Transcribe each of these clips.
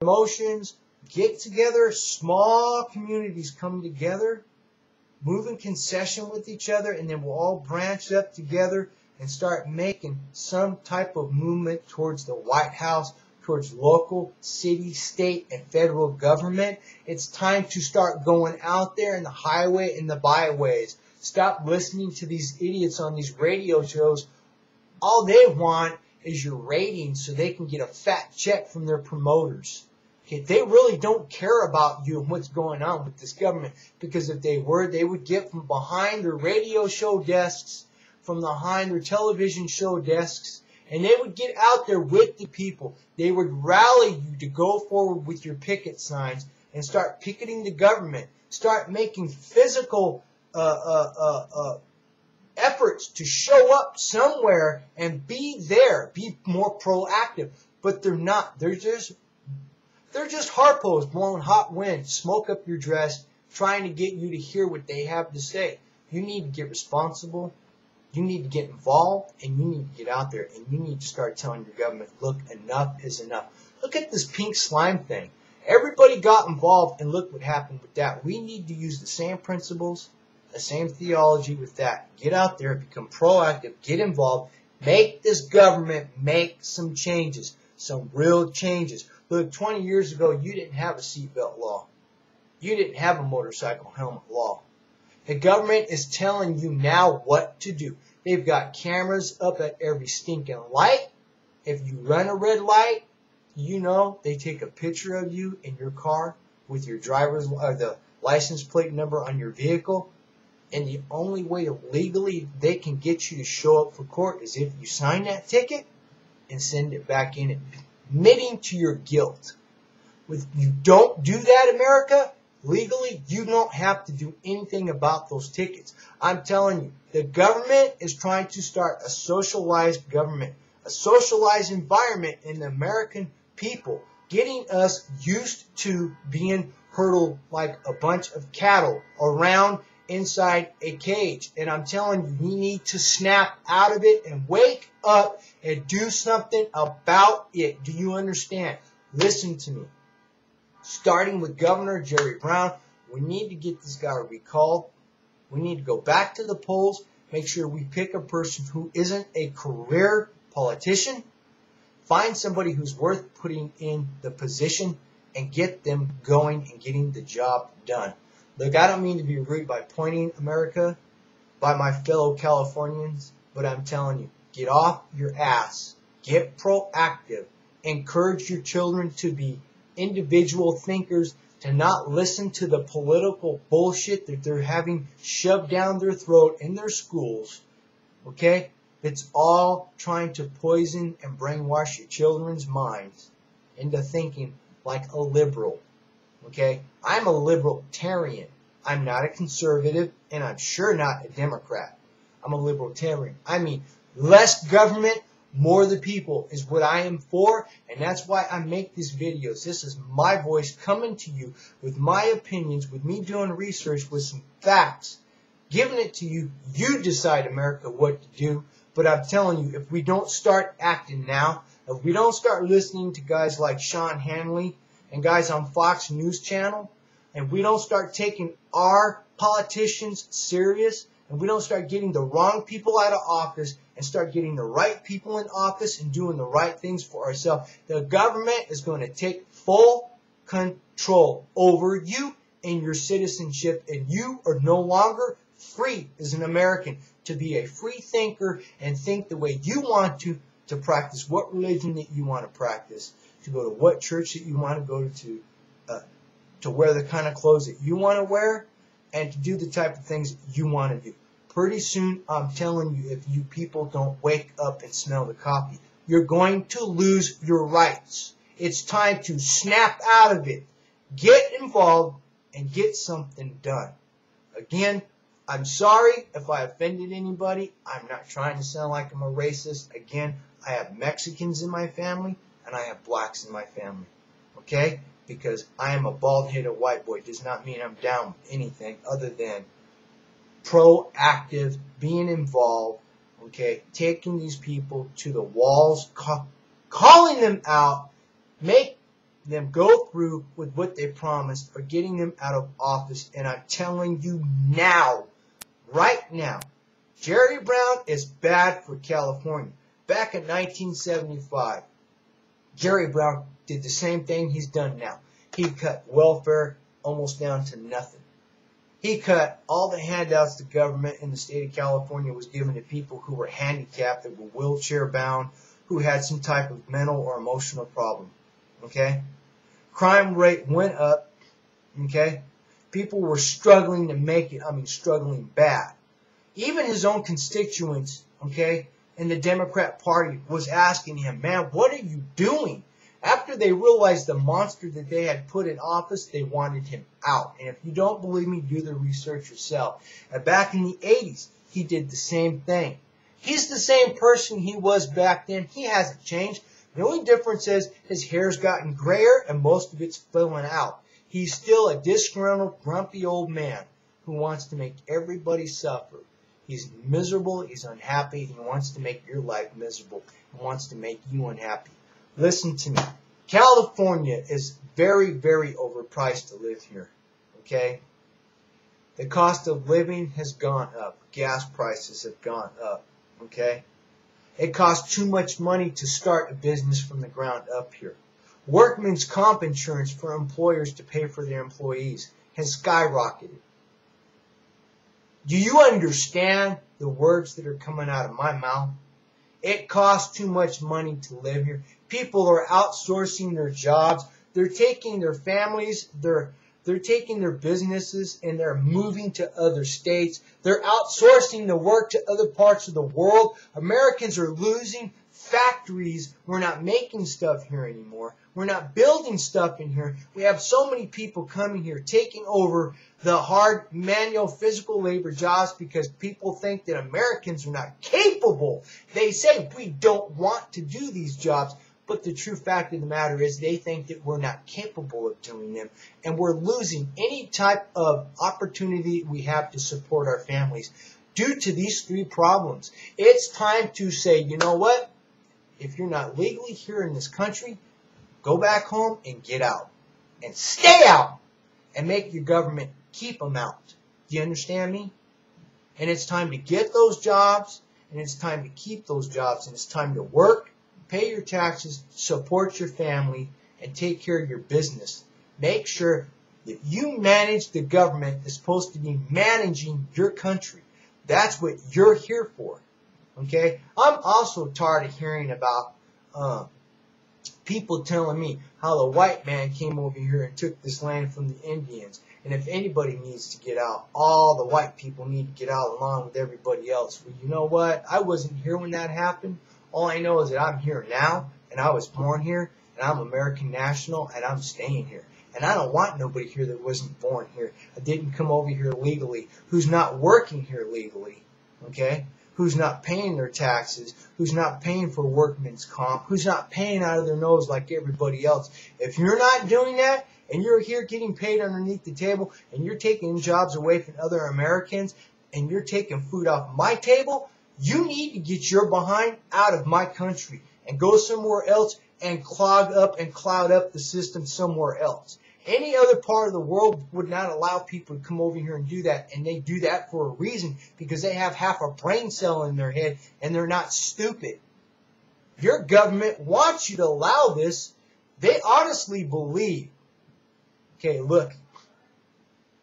emotions, get together, small communities come together, move in concession with each other, and then we'll all branch up together and start making some type of movement towards the White House, towards local, city, state, and federal government. It's time to start going out there in the highway and the byways. Stop listening to these idiots on these radio shows. All they want is your ratings so they can get a fat check from their promoters. Okay, they really don't care about you and what's going on with this government, because if they were, they would get from behind their radio show desks, from behind their television show desks, and they would get out there with the people. They would rally you to go forward with your picket signs and start picketing the government. Start making physical efforts to show up somewhere and be there, be more proactive. But they're not. They're just harpos blowing hot wind, smoke up your dress, trying to get you to hear what they have to say. You need to get responsible. You need to get involved, and you need to get out there, and you need to start telling your government, look, enough is enough. Look at this pink slime thing. Everybody got involved, and look what happened with that. We need to use the same principles, the same theology with that. Get out there, become proactive, get involved, make this government make some changes, some real changes. Look, 20 years ago, you didn't have a seatbelt law. You didn't have a motorcycle helmet law. The government is telling you now what to do. They've got cameras up at every stinking light. If you run a red light, you know they take a picture of you in your car with your the license plate number on your vehicle. And the only way legally they can get you to show up for court is if you sign that ticket and send it back in, admitting to your guilt. If you don't do that, America, legally, you don't have to do anything about those tickets. I'm telling you, the government is trying to start a socialized government, a socialized environment in the American people, getting us used to being herded like a bunch of cattle around inside a cage. And I'm telling you, we need to snap out of it and wake up and do something about it. Do you understand? Listen to me. Starting with Governor Jerry Brown, we need to get this guy recalled. We need to go back to the polls, make sure we pick a person who isn't a career politician, find somebody who's worth putting in the position, and get them going and getting the job done. Look, I don't mean to be rude by pointing America by my fellow Californians, but I'm telling you, get off your ass, get proactive, encourage your children to be individual thinkers, to not listen to the political bullshit that they're having shoved down their throat in their schools, okay? It's all trying to poison and brainwash your children's minds into thinking like a liberal, okay? I'm a libertarian. I'm not a conservative, and I'm sure not a Democrat. I'm a libertarian. I mean, less government, more the people is what I am for, and that's why I make these videos. This is my voice coming to you with my opinions, with me doing research, with some facts, giving it to you. You decide, America, what to do. But I'm telling you, if we don't start acting now, if we don't start listening to guys like Sean Hannity and guys on Fox News Channel, and we don't start taking our politicians serious, and we don't start getting the wrong people out of office and start getting the right people in office and doing the right things for ourselves, the government is going to take full control over you and your citizenship, and you are no longer free as an American to be a free thinker and think the way you want to practice what religion that you want to practice, to go to what church that you want to go to wear the kind of clothes that you want to wear, and to do the type of things that you want to do. Pretty soon, I'm telling you, if you people don't wake up and smell the coffee, you're going to lose your rights. It's time to snap out of it, get involved, and get something done. Again, I'm sorry if I offended anybody. I'm not trying to sound like I'm a racist. Again, I have Mexicans in my family, and I have blacks in my family. Okay? Because I am a bald-headed white boy does not mean I'm down with anything other than proactive, being involved, okay, taking these people to the walls, calling them out, make them go through with what they promised or getting them out of office. And I'm telling you now, right now, Jerry Brown is bad for California. Back in 1975, Jerry Brown did the same thing he's done now. He cut welfare almost down to nothing. He cut all the handouts the government in the state of California was giving to people who were handicapped, that were wheelchair bound, who had some type of mental or emotional problem. Okay? Crime rate went up. Okay? People were struggling to make it. I mean, struggling bad. Even his own constituents, okay, in the Democrat Party was asking him, man, what are you doing? After they realized the monster that they had put in office, they wanted him out. And if you don't believe me, do the research yourself. And back in the 80s, he did the same thing. He's the same person he was back then. He hasn't changed. The only difference is his hair's gotten grayer and most of it's filling out. He's still a disgruntled, grumpy old man who wants to make everybody suffer. He's miserable, he's unhappy, he wants to make your life miserable. He wants to make you unhappy. Listen to me. California is very, very overpriced to live here. Okay? The cost of living has gone up. Gas prices have gone up. Okay? It costs too much money to start a business from the ground up here. Workman's comp insurance for employers to pay for their employees has skyrocketed. Do you understand the words that are coming out of my mouth? It costs too much money to live here. People are outsourcing their jobs. They're taking their families, they're taking their businesses, and they're moving to other states. They're outsourcing the work to other parts of the world. Americans are losing factories. We're not making stuff here anymore. We're not building stuff in here. We have so many people coming here, taking over the hard manual physical labor jobs because people think that Americans are not capable. They say we don't want to do these jobs. But the true fact of the matter is they think that we're not capable of doing them. And we're losing any type of opportunity we have to support our families due to these three problems. It's time to say, you know what? If you're not legally here in this country, go back home and get out. And stay out. And make your government keep them out. Do you understand me? And it's time to get those jobs. And it's time to keep those jobs. And it's time to work. Pay your taxes, support your family, and take care of your business. Make sure that you manage the government that's supposed to be managing your country. That's what you're here for. Okay? I'm also tired of hearing about people telling me how the white man came over here and took this land from the Indians. And if anybody needs to get out, all the white people need to get out along with everybody else. Well, you know what? I wasn't here when that happened. All I know is that I'm here now, and I was born here, and I'm American national, and I'm staying here. And I don't want nobody here that wasn't born here, that didn't come over here legally, who's not working here legally, okay? Who's not paying their taxes, who's not paying for workman's comp, who's not paying out of their nose like everybody else. If you're not doing that, and you're here getting paid underneath the table, and you're taking jobs away from other Americans, and you're taking food off my table, you need to get your behind out of my country and go somewhere else and clog up and cloud up the system somewhere else. Any other part of the world would not allow people to come over here and do that, and they do that for a reason, because they have half a brain cell in their head and they're not stupid. Your government wants you to allow this. They honestly believe. Okay, look,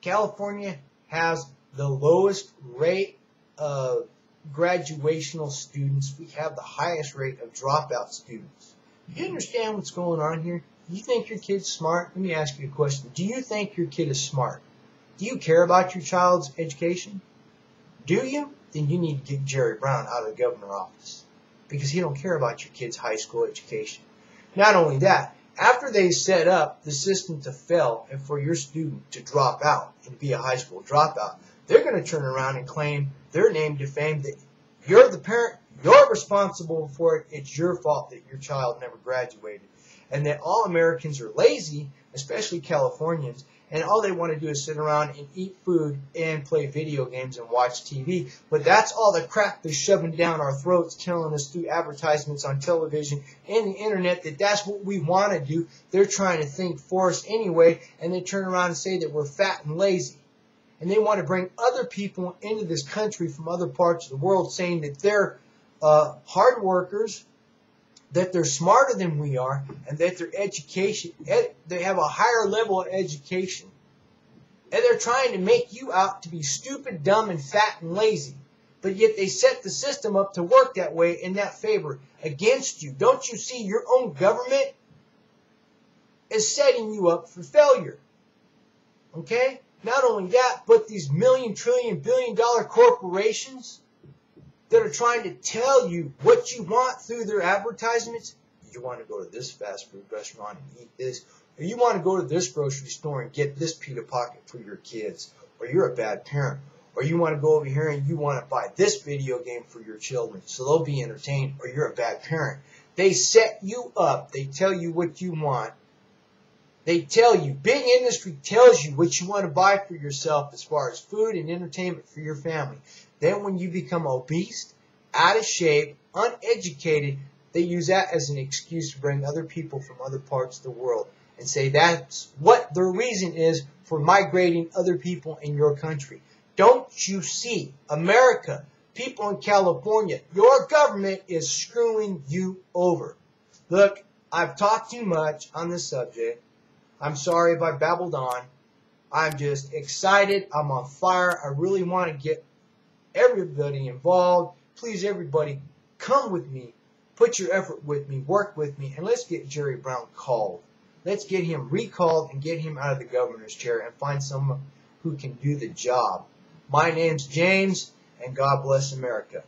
California has the lowest rate of graduational students. We have the highest rate of dropout students. Do you understand what's going on here? Do you think your kid's smart? Let me ask you a question. Do you think your kid is smart? Do you care about your child's education? Do you? Then you need to get Jerry Brown out of the governor's office, because he don't care about your kid's high school education. Not only that, after they set up the system to fail and for your student to drop out and be a high school dropout, they're going to turn around and claim their name to fame that you're the parent, you're responsible for it, it's your fault that your child never graduated. And that all Americans are lazy, especially Californians, and all they want to do is sit around and eat food and play video games and watch TV. But that's all the crap they're shoving down our throats, telling us through advertisements on television and the internet that that's what we want to do. They're trying to think for us anyway, and they turn around and say that we're fat and lazy. And they want to bring other people into this country from other parts of the world, saying that they're hard workers, that they're smarter than we are, and that their education, they have a higher level of education. And they're trying to make you out to be stupid, dumb, and fat and lazy. But yet they set the system up to work that way in that favor against you. Don't you see your own government is setting you up for failure? Okay? Not only that, but these million, trillion, billion-dollar corporations that are trying to tell you what you want through their advertisements. You want to go to this fast food restaurant and eat this, or you want to go to this grocery store and get this pita pocket for your kids, or you're a bad parent, or you want to go over here and you want to buy this video game for your children so they'll be entertained, or you're a bad parent. They set you up. They tell you what you want. They tell you, big industry tells you what you want to buy for yourself as far as food and entertainment for your family. Then when you become obese, out of shape, uneducated, they use that as an excuse to bring other people from other parts of the world and say that's what their reason is for migrating other people in your country. Don't you see, America, people in California, your government is screwing you over. Look, I've talked too much on this subject. I'm sorry if I babbled on. I'm just excited. I'm on fire. I really want to get everybody involved. Please, everybody, come with me. Put your effort with me. Work with me. And let's get Jerry Brown called. Let's get him recalled and get him out of the governor's chair and find someone who can do the job. My name's James, and God bless America.